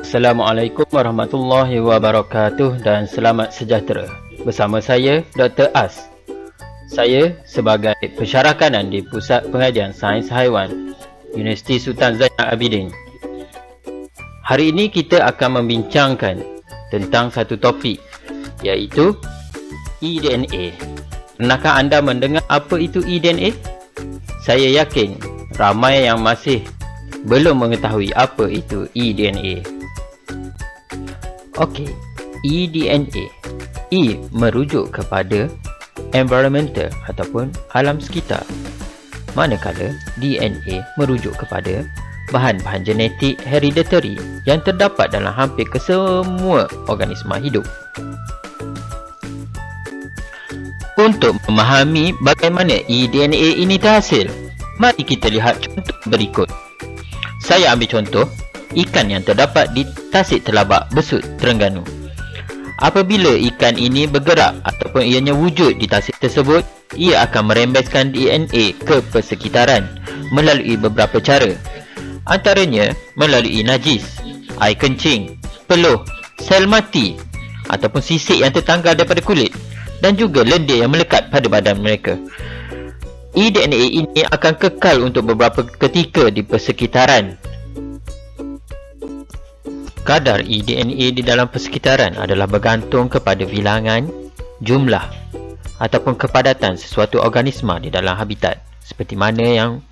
Assalamualaikum warahmatullahi wabarakatuh dan selamat sejahtera. Bersama saya Dr. As. Saya sebagai pensyarah kanan di Pusat Pengajian Sains Haiwan Universiti Sultan Zainal Abidin. Hari ini kita akan membincangkan tentang satu topik, iaitu eDNA. Pernahkah anda mendengar apa itu eDNA? Saya yakin ramai yang masih belum mengetahui apa itu eDNA. Okey, eDNA. E merujuk kepada environmental ataupun alam sekitar. Manakala DNA merujuk kepada bahan-bahan genetik hereditary yang terdapat dalam hampir kesemua organisma hidup. Untuk memahami bagaimana eDNA ini terhasil, mari kita lihat contoh berikut. Saya ambil contoh ikan yang terdapat di Tasik Telabak Besut, Terengganu. Apabila ikan ini bergerak ataupun ianya wujud di tasik tersebut, ia akan merembeskan DNA ke persekitaran melalui beberapa cara. Antaranya melalui najis, air kencing, peluh, sel mati ataupun sisik yang tertanggal daripada kulit dan juga lendir yang melekat pada badan mereka. eDNA ini akan kekal untuk beberapa ketika di persekitaran. Kadar eDNA di dalam persekitaran adalah bergantung kepada bilangan, jumlah ataupun kepadatan sesuatu organisma di dalam habitat, seperti mana yang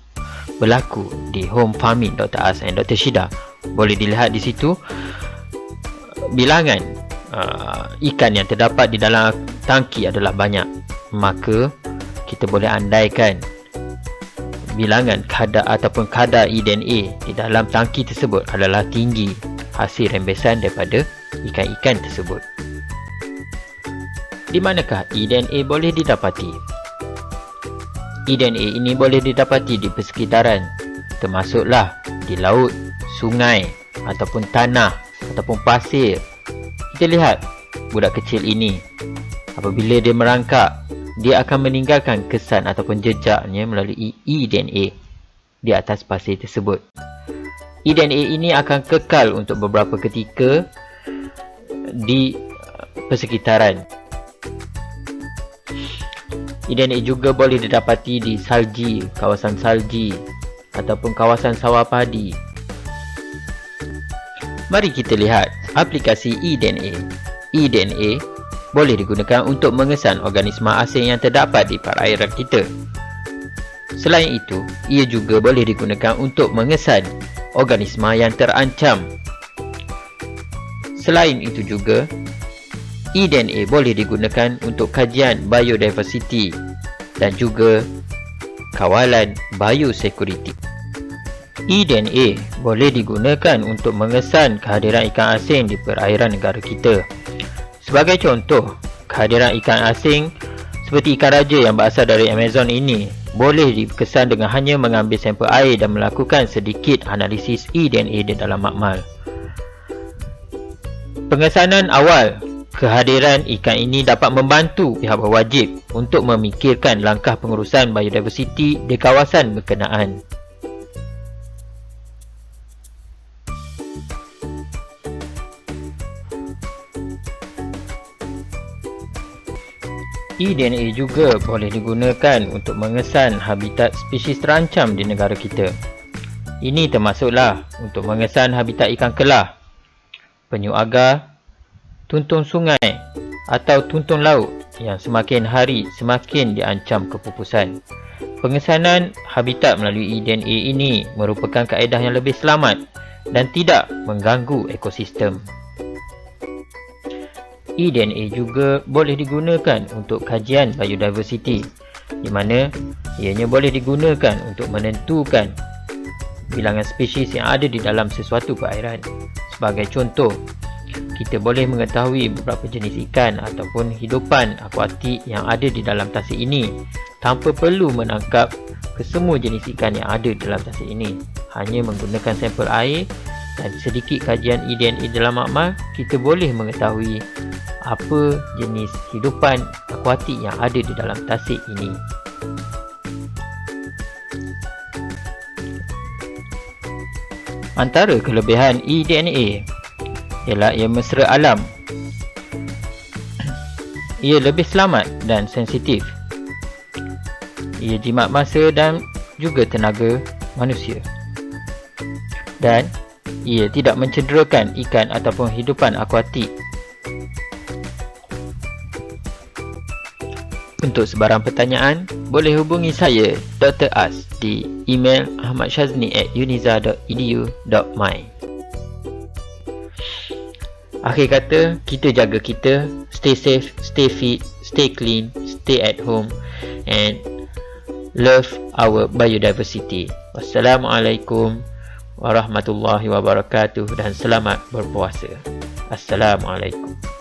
berlaku di home farming Dr. As dan Dr. Shida. Boleh dilihat di situ bilangan ikan yang terdapat di dalam tangki adalah banyak, maka kita boleh andaikan bilangan kadar ataupun kadar eDNA di dalam tangki tersebut adalah tinggi, hasil rembesan daripada ikan-ikan tersebut. Di manakah eDNA boleh didapati? eDNA ini boleh didapati di persekitaran, termasuklah di laut, sungai ataupun tanah ataupun pasir. Kita lihat budak kecil ini, apabila dia merangkak, dia akan meninggalkan kesan ataupun jejaknya melalui eDNA di atas pasir tersebut. eDNA ini akan kekal untuk beberapa ketika di persekitaran. eDNA juga boleh didapati di salji, kawasan salji ataupun kawasan sawah padi. Mari kita lihat aplikasi eDNA. eDNA boleh digunakan untuk mengesan organisma asing yang terdapat di perairan kita. Selain itu, ia juga boleh digunakan untuk mengesan organisma yang terancam. Selain itu juga, eDNA boleh digunakan untuk kajian biodiversity dan juga kawalan biosecurity. eDNA boleh digunakan untuk mengesan kehadiran ikan asing di perairan negara kita. Sebagai contoh, kehadiran ikan asing seperti ikan raja yang berasal dari Amazon ini boleh dikesan dengan hanya mengambil sampel air dan melakukan sedikit analisis eDNA di dalam makmal. Pengesanan awal kehadiran ikan ini dapat membantu pihak berwajib untuk memikirkan langkah pengurusan biodiversiti di kawasan berkenaan. eDNA juga boleh digunakan untuk mengesan habitat spesies terancam di negara kita. Ini termasuklah untuk mengesan habitat ikan kelah, penyu agar, tuntun sungai atau tuntun laut yang semakin hari semakin diancam kepupusan. Pengesanan habitat melalui eDNA ini merupakan kaedah yang lebih selamat dan tidak mengganggu ekosistem. eDNA juga boleh digunakan untuk kajian biodiversity, di mana ianya boleh digunakan untuk menentukan bilangan spesies yang ada di dalam sesuatu perairan. Sebagai contoh, kita boleh mengetahui beberapa jenis ikan ataupun hidupan akuatik yang ada di dalam tasik ini tanpa perlu menangkap kesemua jenis ikan yang ada dalam tasik ini. Hanya menggunakan sampel air dan sedikit kajian eDNA dalam makmal, kita boleh mengetahui apa jenis hidupan akuatik yang ada di dalam tasik ini. Antara kelebihan eDNA, ialah ia mesra alam. Ia lebih selamat dan sensitif. Ia jimat masa dan juga tenaga manusia. Dan ia tidak mencederakan ikan ataupun hidupan akuatik. Untuk sebarang pertanyaan, boleh hubungi saya, Dr. As, di email ahmadsyazni@uniza.edu.my. Akhir kata, kita jaga kita, stay safe, stay fit, stay clean, stay at home, and love our biodiversity. Wassalamualaikum warahmatullahi wabarakatuh dan selamat berpuasa. Assalamualaikum.